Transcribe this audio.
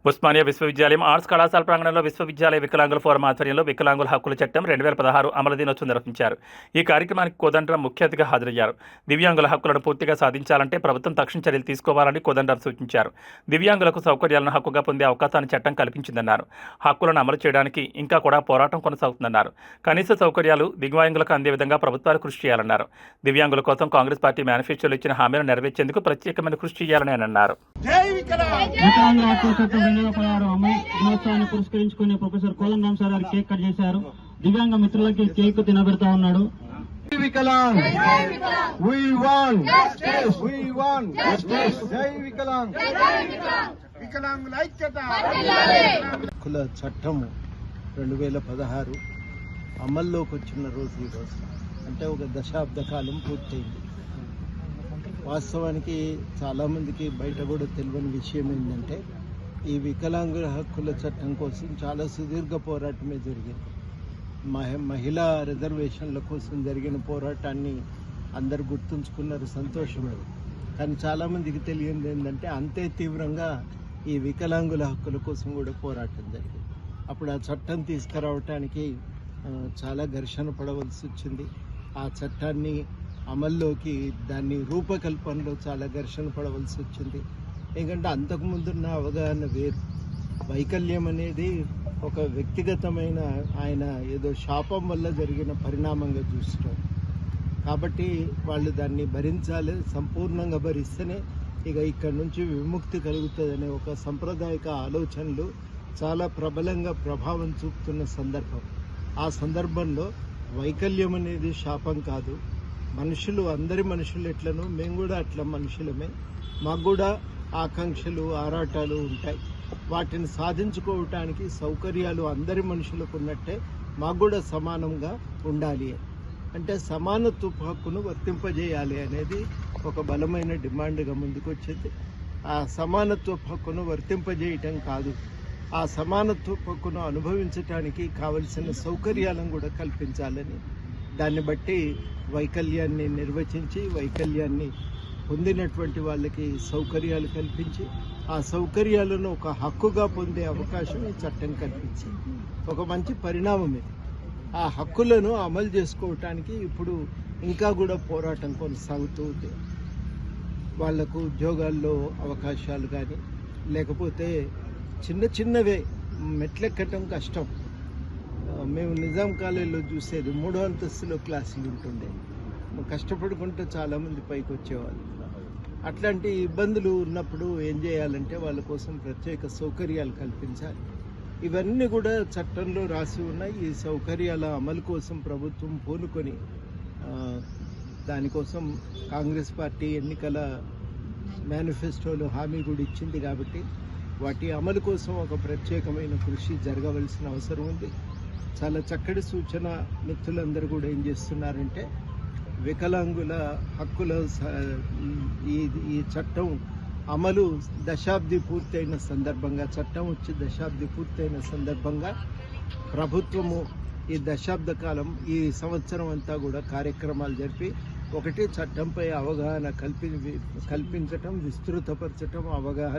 ఉస్మానియా విశ్వవిద్యాలయం ఆర్ట్స్ కళాశాల ప్రాంగణంలో విశ్వవిద్యాలయ వికలాంగుల ఫోరం ఆధ్వర్యంలో వికలాంగుల హక్కుల చట్టం 2016 అమలు దినోత్సవం నిర్వహించారు. ఈ కార్యక్రమానికి కోదండరాం ముఖ్య అతిథిగా హాజరయ్యారు. దివ్యాంగుల హక్కులను పూర్తిగా సాధించాలంటే ప్రభుత్వం తక్షణ చర్యలు తీసుకోవాలని కోదండరాం సూచించారు. దివ్యాంగులకు సౌకర్యాలను హక్కుగా పొందే అవకాశాన్ని చట్టం కల్పించిందన్నారు. హక్కులను అమలు చేయడానికి ఇంకా కూడా పోరాటం కొనసాగుతుందన్నారు. కనీస సౌకర్యాలు దివ్యాంగులకు అందే విధంగా ప్రభుత్వాలు కృషి చేయాలన్నారు. దివ్యాంగుల కోసం కాంగ్రెస్ పార్టీ మేనిఫెస్టోలో ఇచ్చిన హామీలను నెరవేర్చేందుకు ప్రత్యేకమైన కృషి చేయాలని అన్నారు. వికలాంగుల హక్కుల చట్టం 2016 అమలు దినోత్సవాన్ని పురస్కరించుకుని ప్రొఫెసర్ కోదండరాం సార్ గారు కేక్ కట్ చేశారు. దివ్యాంగ మిత్రులకి కేక్ తినబెడతా ఉన్నాడు. Viklang we want justice, we want justice, జై వికలాంగ్, వికలాంగుల ఐక్యత. హక్కుల చట్టము 2016 అమల్లోకి వచ్చిన రోజు ఈరోజు, అంటే ఒక దశాబ్ద కాలం పూర్తయింది. వాస్తవానికి చాలామందికి బయట కూడా తెలియని విషయం ఏంటంటే ఈ వికలాంగుల హక్కుల చట్టం కోసం చాలా సుదీర్ఘ పోరాటమే జరిగింది. మహిళా రిజర్వేషన్ల కోసం జరిగిన పోరాటాన్ని అందరు గుర్తుంచుకున్నారు, సంతోషమే. కానీ చాలామందికి తెలియనిది ఏంటంటే అంతే తీవ్రంగా ఈ వికలాంగుల హక్కుల కోసం కూడా పోరాటం జరిగింది. అప్పుడు ఆ చట్టం తీసుకురావటానికి చాలా ఘర్షణ పడవలసి వచ్చింది. ఆ చట్టాన్ని అమల్లోకి దాన్ని రూపకల్పనలో చాలా ఘర్షణ పడవలసి వచ్చింది. ఎందుకంటే అంతకుముందున్న అవగాహన వేరు. వైకల్యం అనేది ఒక వ్యక్తిగతమైన ఆయన ఏదో శాపం వల్ల జరిగిన పరిణామంగా చూస్తాం. కాబట్టి వాళ్ళు దాన్ని భరించాలి, సంపూర్ణంగా భరిస్తేనే ఇక ఇక్కడ నుంచి విముక్తి కలుగుతుందనే ఒక సాంప్రదాయిక ఆలోచనలు చాలా ప్రబలంగా ప్రభావం చూపుతున్న సందర్భం. ఆ సందర్భంలో వైకల్యం అనేది శాపం కాదు. మనుషులు, అందరి మనుషులు ఎట్లనో మేము కూడా అట్లా మనుషులమే. మాకు కూడా ఆకాంక్షలు, ఆరాటాలు ఉంటాయి. వాటిని సాధించుకోవటానికి సౌకర్యాలు అందరి మనుషులకు ఉన్నట్టే మాకు కూడా సమానంగా ఉండాలి. అంటే సమానత్వ హక్కును వర్తింపజేయాలి అనేది ఒక బలమైన డిమాండ్గా ముందుకు వచ్చింది. ఆ సమానత్వ హక్కును వర్తింపజేయటం కాదు, ఆ సమానత్వ హక్కును అనుభవించటానికి కావలసిన సౌకర్యాలను కూడా కల్పించాలని, దాన్ని బట్టి వైకల్యాన్ని నిర్వచించి వైకల్యాన్ని పొందినటువంటి వాళ్ళకి సౌకర్యాలు కల్పించి ఆ సౌకర్యాలను ఒక హక్కుగా పొందే అవకాశం ఈ చట్టం కల్పించింది. ఒక మంచి పరిణామం ఇది. ఆ హక్కులను అమలు చేసుకోవటానికి ఇప్పుడు ఇంకా కూడా పోరాటం కొనసాగుతూ ఉంది. వాళ్లకు ఉద్యోగాల్లో అవకాశాలు కానీ, లేకపోతే చిన్న చిన్నవే మెట్లెక్కటం కష్టం. మేము నిజాం కాలేజీలో చూసేది 3వ అంతస్తులో క్లాసులు ఉంటుండే. కష్టపడుకుంటూ చాలామంది పైకి వచ్చేవాళ్ళు. అట్లాంటి ఇబ్బందులు ఉన్నప్పుడు ఏం చేయాలంటే వాళ్ళ కోసం ప్రత్యేక సౌకర్యాలు కల్పించాలి. ఇవన్నీ కూడా చట్టంలో రాసి ఉన్నాయి. ఈ సౌకర్యాల అమలు కోసం ప్రభుత్వం పూనుకొని దానికోసం కాంగ్రెస్ పార్టీ ఎన్నికల మేనిఫెస్టోలో హామీ కూడా ఇచ్చింది. కాబట్టి వాటి అమలు కోసం ఒక ప్రత్యేకమైన కృషి జరగవలసిన అవసరం ఉంది. చాలా చక్కటి సూచన. మిత్రులందరూ కూడా ఏం చేస్తున్నారంటే వికలాంగుల హక్కుల ఈ చట్టం అమలు దశాబ్ది పూర్తయిన సందర్భంగా, చట్టం వచ్చి దశాబ్ది పూర్తయిన సందర్భంగా ప్రభుత్వము ఈ దశాబ్ద కాలం, ఈ సంవత్సరం అంతా కూడా కార్యక్రమాలు జరిపి ఒకటి చట్టంపై అవగాహన కల్పించటం, విస్తృతపరచటం, అవగాహన